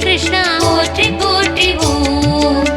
कृष्णा पोट्रि पोट्रि वो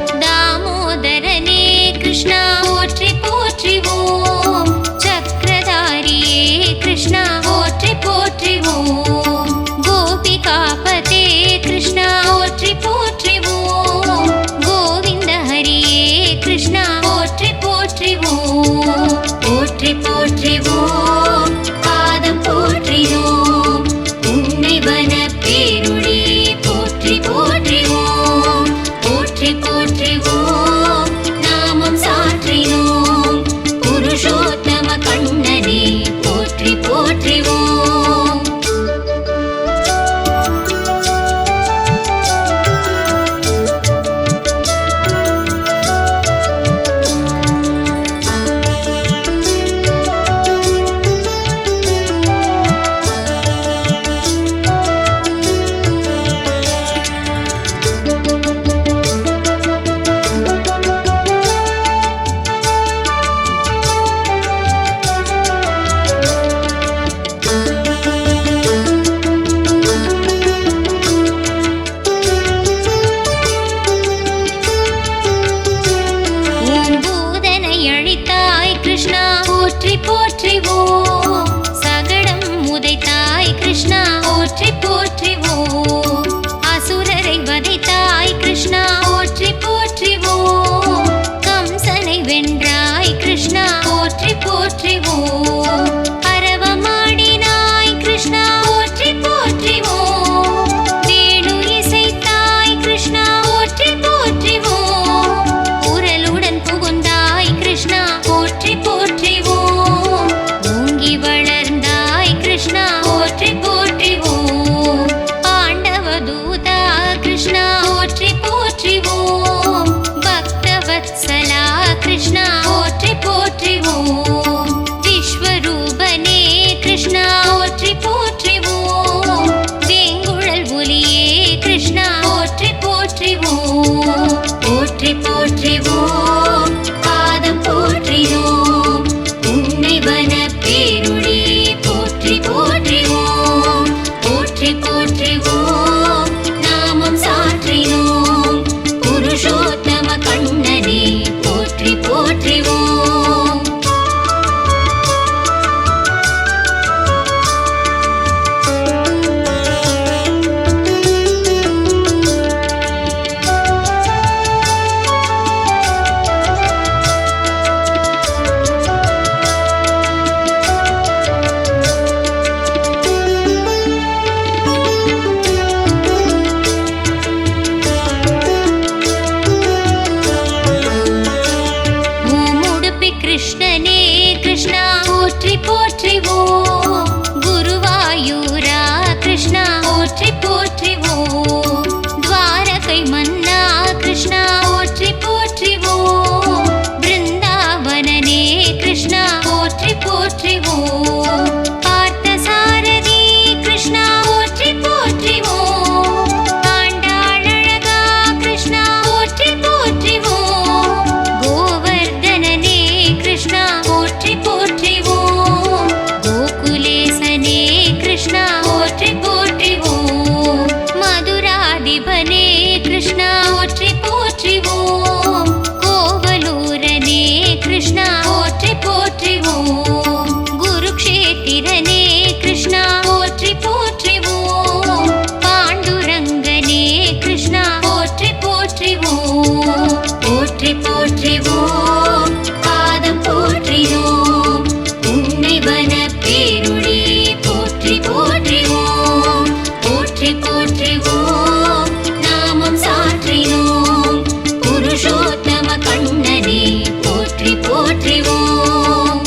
कृष्णा पोट्रि पोट्रि ओम मधुराधिपने कृष्णा पोट्रि पोट्रि ओम कोवलूरने कृष्णा पोट्रि पोट्रि ओम गुरुक्षेत्रने कृष्णा पोट्रि पोट्रि ओम पांडुरंगने कृष्णा पोट्रि पोट्रि ओम पोट्रि पोट्रि ओम पादम पोट्रि ओम उन्नै वन पेरुडी पोट्रि पोट्रि ओम पोट्रि पोट्रि ओम नामम साற்றினோம் पुरुषोत्तम कण्णने पोट्रि पोट्रि ओम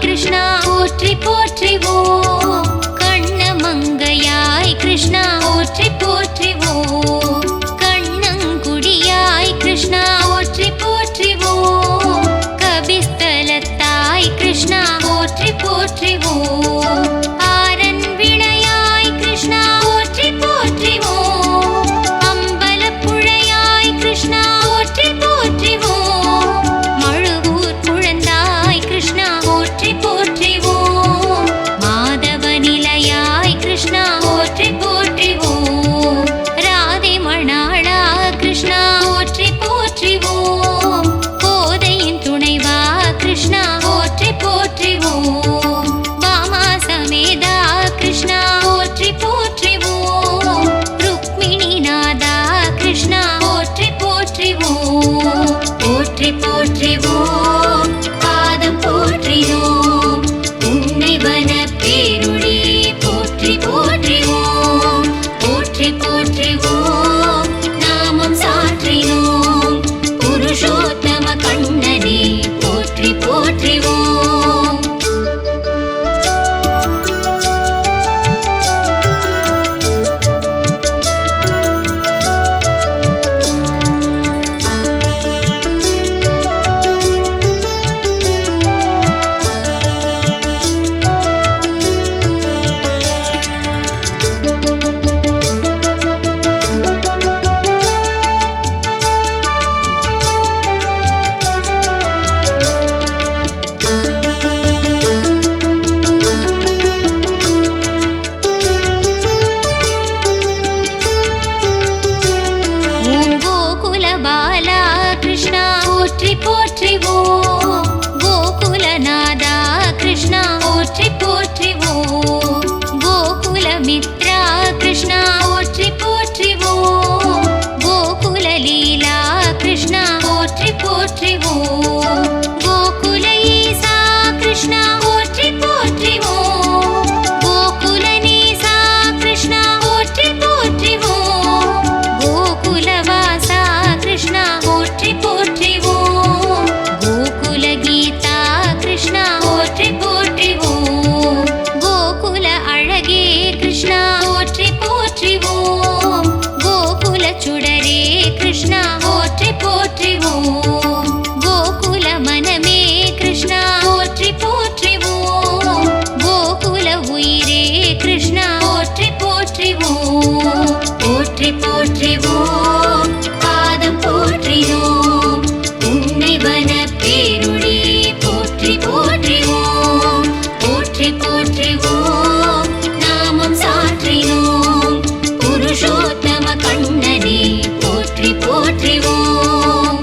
कृष्णा पोट्रि पोट्रि ओम कण्णमंगयाय कृष्णा पोट्रि पोट्रि ओम कण्णंकुडियाय कृष्णा पोट्रि पोट्रि ओम कबिस्थलत्ताय कृष्णा पोट्रि पोट्रि ओम आरन विळयाय कृष्णा पोट्रि पोट्रि ओम अम्बलपुळयाय कृष्णा पोट्रि पोट्रि ओम मळुवूर कुळंदाय कृष्णा पोट्रि पोट्रि ओम माधवनिलयाय कृष्णा पोट्रि पोट्रि ओम राधे मणाळा कृष्णा पोट्रि पोट्रि ओम कोदैயின் துணைவா कृष्णा पोट्रि पोट्रि ओम बामा समेदा कृष्णा पोट्रि पोट्रि ओम रुक्मिणी नादा कृष्णा पोट्रि पोट्रि ओम पोट्रि पोट्रि ओम पादम पोट्रि ओम उन्नै वन पेरुडी पोट्रि पोट्रि ओम पोट्रि पोट्रि ओम नामम साற்றினோம் पुरुषोत्तम कण्णने पोट्रि पोट्रि ओम बाला कृष्णा पोट्रि पोट्रि ओम गोकुलनादा कृष्णा पोट्रि पोट्रि ओम गोकुलमित्रा कृष्णा पोट्रि पोट्रि ओम गोकुललीला कृष्णा पोट्रि पोट्रि ओम गोकुल ईसा कृष्णा पोट्रि पोट्रि ओम गोकुलनीसा कृष्णा पोट्रि पोट्रि ओम गोकुलवासा कृष्णा पोट्रि पोट्रि ओम गोकुल गीता कृष्णा पोट्रि पोट्रि ओम गोकुल अळगे कृष्णा पोट्रि पोट्रि ओम गोकुल चुडरे कृष्णा पोट्रि पोट्रि ओम गोकुल मनमे कृष्णा पोट्रि पोट्रि ओम गोकुल उयिरे कृष्णा पोट्रि पोट्रि ओम पोट्रि पोट्रि ओम पादम पोट्रि ओम उन्नै वन पेरुडी पोट्रि पोट्रि ओम पोट्रि पोट्रि ओम नामम साற்றினோம் पुरुषोत्तम कण्णने पोट्रि पोट्रि ओम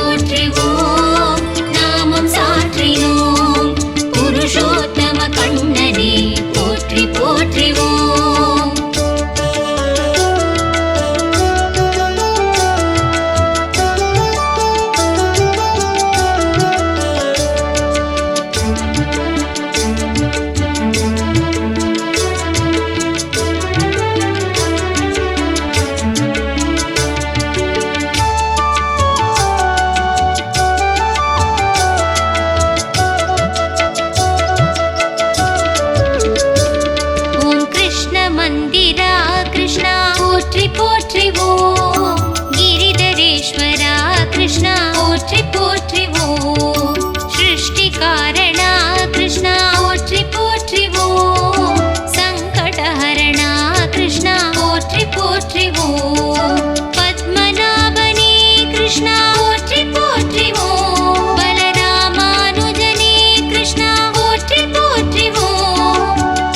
போற்றிவோம் நாமம் சாற்றினோம் புருஷோத்தம கண்ணனே போற்றி போற்றிவோம் மந்திரா கிருஷ்ணா போற்றி போற்றிவோம் கிரிதரேஸ்வரா கிருஷ்ணா போற்றி போற்றிவோம் சிருஷ்டி காரணா கிருஷ்ணா போற்றி போற்றிவோம் சங்கடஹரணா கிருஷ்ணா போற்றி போற்றிவோம் பத்மநாபனே கிருஷ்ணா போற்றி போற்றிவோம் பலராமானுஜனே கிருஷ்ணா போற்றி போற்றிவோம்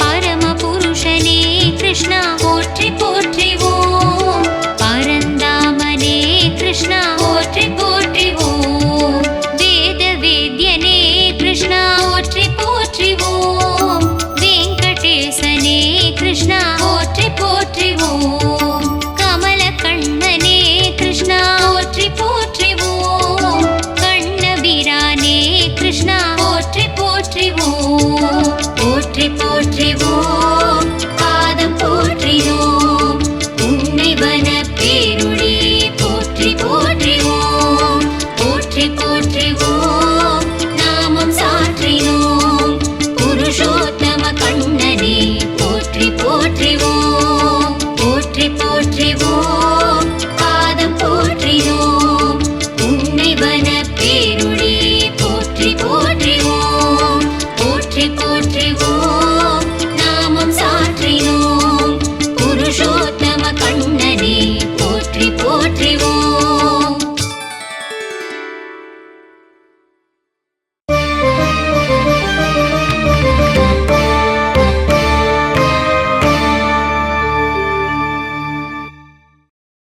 பரமபுருஷனே கிருஷ்ணா போற்றி போற்றிவோம் பரந்தாமனே கிருஷ்ணா போற்றி போற்றிவோம் வேத வேத்யனே கிருஷ்ணா போற்றி போற்றிவோம் வெங்கடேசனே கிருஷ்ணா போற்றி போற்றிவோம் கமலக்கண்ணனே கிருஷ்ணா போற்றி போற்றிவோம் கண்ணபிரானே கிருஷ்ணா போற்றி போற்றிவோம் போற்றி போற்றிவோம் பாதம் போற்றினோம் உன்னிவன பேருளி போற்றி போற்றிவோம் போற்றி போற்றிவோம் நாமம் சாற்றினோம் புருஷோத்தம கண்ணனே போற்றி போற்றிவோம் போற்றி போற்றிவோம் பாதம் போற்றினோம் உன்னிவன பேருளி